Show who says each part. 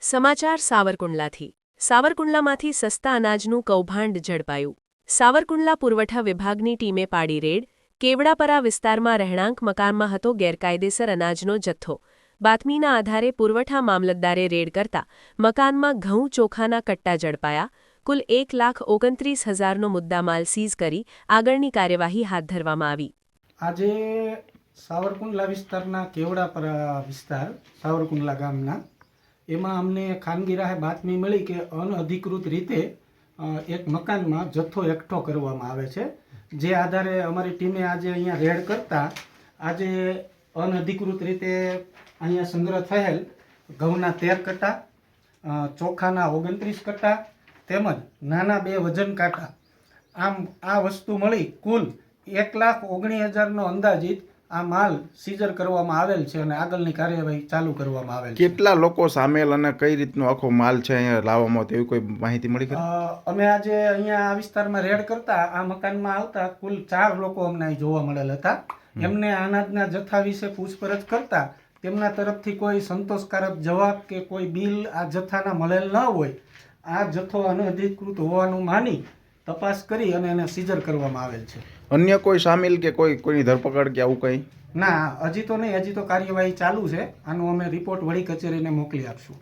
Speaker 1: સમાચાર સાવરકુંડલાથી સાવરકુંડલામાંથી સસ્તા અનાજનું કૌભાંડ ઝડપાયું। સાવરકુંડલા પુરવઠા વિભાગની ટીમે પાડી રેડ। કેવડાપરા વિસ્તારમાં રહેણાંક મકાનમાં હતો ગેરકાયદેસર અનાજનો જથ્થો। બાતમીના આધારે પુરવઠા મામલતદારે રેડ કરતા મકાનમાં ઘઉં ચોખાના કટ્ટા ઝડપાયા। કુલ 1,29,000નો મુદ્દામાલ સીઝ કરી આગળની કાર્યવાહી હાથ ધરવામાં આવી।
Speaker 2: આજે સાવરકુંડલા વિસ્તારના કેવડાપરા વિસ્તાર સાવરકુંડલા ગામના એમાં અમને ખાનગી રાહે બાતમી મળી કે અનઅધિકૃત રીતે એક મકાનમાં જથ્થો એકઠો કરવામાં આવે છે। જે આધારે અમારી ટીમે આજે અહીંયા રેડ કરતા આજે અનઅધિકૃત રીતે અહીંયા સંગ્રહ થયેલ ઘઉંના 13 કટ્ટા, ચોખાના 29 કટ્ટા તેમજ નાના 2 વજન કાંટા, આમ આ વસ્તુ મળી કુલ 1,19,000નો અંદાજિત આ માલ સીઝર કરવામાં આવેલ છે અને આગળની કાર્યવાહી ચાલુ કરવામાં આવેલ છે।
Speaker 3: કેટલા લોકો સામેલ અને કઈ રીતનો આખો માલ છે અહીંયા લાવવામાં તેવી કોઈ માહિતી મળી ખરી?
Speaker 2: અમે આજે અહીંયા આ વિસ્તારમાં રેડ કરતા આ મકાનમાં આવતા કુલ 4 લોકો અમને અહીં જોવા મળેલ હતા। એમને અનાજના જથ્થા વિશે પૂછપરછ કરતા તેમના તરફથી કોઈ સંતોષકારક જવાબ કે કોઈ બિલ આ જથ્થાના મળેલ ન હોય। આ જથ્થો અનઅધિકૃત હોવાનું માની તપાસ કરી અને એને સીઝર કરવામાં આવેલ છે।
Speaker 3: અન્ય કોઈ સામેલ કે કોઈની ધરપકડ કે આવું કંઈ?
Speaker 2: ના, હજી તો નહીં, હજી તો કાર્યવાહી ચાલુ છે। આનો અમે રિપોર્ટ વડી કચેરીને મોકલી આપશું।